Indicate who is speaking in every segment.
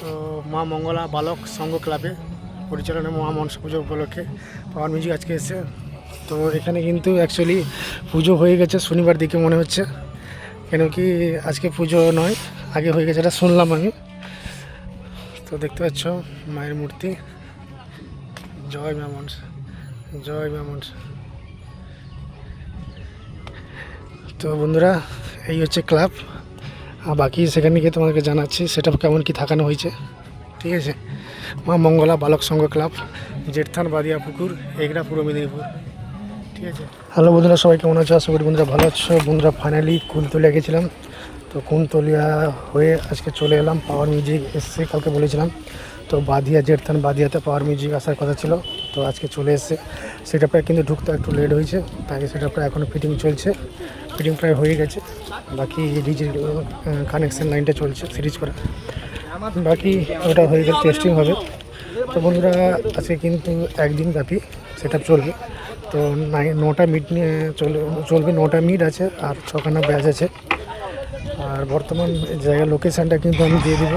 Speaker 1: তো মা মঙ্গলা বালক সংঘ ক্লাবে পরিচালনায় মহা মনসা পুজো উপলক্ষে পাওয়ার মিউজিক আজকে এসেছে। তো এখানে কিন্তু অ্যাকচুয়ালি পুজো হয়ে গেছে শনিবার দিকে মনে হচ্ছে, কেন কি আজকে পুজো নয়, আগে হয়ে গেছে এটা শুনলাম আমি। তো দেখতে পাচ্ছ মায়ের মূর্তি। জয় মা মনসা, জয় মা মনসা। তো বন্ধুরা, এই হচ্ছে ক্লাব, আর বাকি সেখানে গিয়ে তোমাদেরকে জানাচ্ছি সেটা কেমন কি থাকানো হয়েছে। ঠিক আছে, মা মঙ্গলা বালক সংঘ ক্লাব, জেঠথান বাদিয়া পুকুর, এগড়া, পূর্ব মেদিনীপুর। ঠিক আছে। হ্যালো বন্ধুরা, সবাই কেমন আছো? আশা করি বন্ধুরা ভালো আছো। বন্ধুরা ফাইনালি কুলতলিয়া গেছিলাম, তো কুলতলিয়া হয়ে আজকে চলে এলাম পাওয়ার মিউজিক এসছে। কালকে বলেছিলাম তো বাদিয়া জেঠথান বাদিয়াতে পাওয়ার মিউজিক আসার কথা ছিল, তো আজকে চলে এসছে। সেটা প্রায় কিন্তু ঢুকতে একটু লেট হয়েছে, তাই সেটা প্রায় এখনও ফিটিং চলছে। ফিটিং প্রায় হয়ে গেছে, বাকি ডিজি কানেকশান লাইনটা চলছে সিরিজ করা, বাকি ওটা হয়ে গেলে টেস্টিং হবে। তো বন্ধুরা আজকে কিন্তু একদিন ব্যাপী সেটা চলবে। তো 9টা মিট নিয়ে চলবে, 9টা মিট আছে আর 6খানা ব্যাচ আছে। আর বর্তমান জায়গার লোকেশানটা কিন্তু আমি দিয়ে দিব।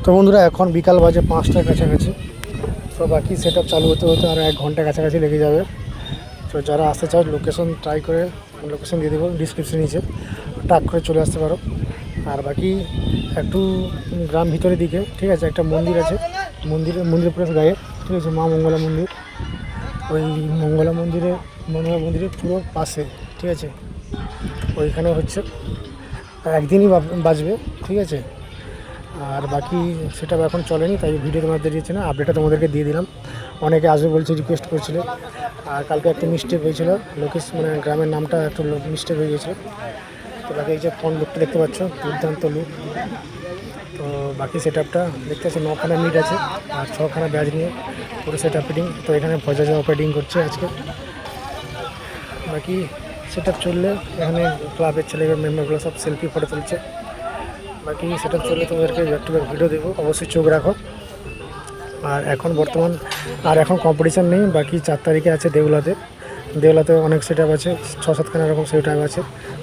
Speaker 1: তো বন্ধুরা এখন বিকাল বাজে 5টার কাছাকাছি। তো বাকি সেট আপ চালু হতে হতে আরও 1 ঘন্টা কাছাকাছি লেগে যাবে। তো যারা আসতে চাও লোকেশন ট্রাই করে লোকেশন দিয়ে দেবো ডিসক্রিপশন নিচে, টাক করে চলে আসতে পারো। আর বাকি একটু গ্রাম ভিতরের দিকে, ঠিক আছে, একটা মন্দির আছে, মন্দিরের পুরো গায়ে, ঠিক আছে, মা মঙ্গলা মন্দির। ওই মঙ্গলা মন্দিরের পুরো পাশে, ঠিক আছে, ওইখানে হচ্ছে একদিনই বাজবে, ঠিক আছে। আর বাকি সেটা এখন চলেনি, তাই ভিডিও তোমাদের দিচ্ছে না, আপডেটটা তোমাদেরকে দিয়ে দিলাম। অনেকে আসবে বলছে, রিকোয়েস্ট করছিল। আর কালকে একটা মিস্টেক হয়েছিল, মানে গ্রামের নামটা একটু মিস্টেক হয়ে গেছিলো। তো বাকি এই যে ফোন লুকটা দেখতে পাচ্ছ, দুর্দান্ত লুক। তো বাকি সেট আপটা দেখতে পাচ্ছি 9খানা মিট আছে আর 6খানা ব্যাচ নিয়ে পুরো সেট আপ ফিটিং। তো এখানে ভজা অপারেটিং করছে আজকে। বাকি সেট আপ চললে এখানে ক্লাবের ছেলেদের মেম্বারগুলো সব সেলফি ফটো তুলছে। বাকি সেটা চললে তোমাদেরকে ব্যাক টু ব্যাক ভিডিও দেবো, অবশ্যই চোখ রাখো। আর এখন কম্পিটিশান নেই, বাকি 4 তারিখে আছে দেউলাতে অনেক সেট আপ আছে, 6-7খানা এরকম সেট আপ আছে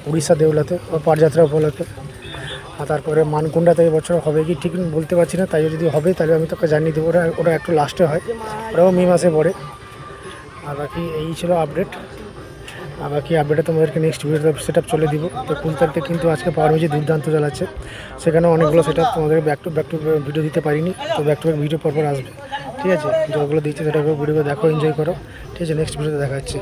Speaker 1: উড়িষ্যা দেউলাতে ও পারযাত্রা উপলক্ষে। আর তারপরে মানকুণ্ডাতে এবছর হবে কি ঠিক বলতে পারছি না, তাই যদি হবে তাহলে আমি তোকে জানিয়ে দেবো। ওটা একটু লাস্টে হয়, ওটাও মে মাসে পড়ে। আর বাকি এই ছিল আপডেট। আর বাকি আপডেটে তোমাদেরকে নেক্সট ভিডিওতে সেট আপ চলে দিব। তো কুলতলিতে কিন্তু আজকে পাওয়ার মিউজিক দুর্দান্ত চালাচ্ছে, সেখানে অনেকগুলো সেট আপ তোমাদের ব্যাক টু ভিডিও দিতে পারিনি। তো ব্যাক টু ব্যাক ভিডিও পরপর আসবে, ঠিক আছে। যেগুলো দিচ্ছে সেটা ভিডিও দেখো, এনজয় করো, ঠিক আছে। নেক্সট ভিডিওতে দেখা হচ্ছে।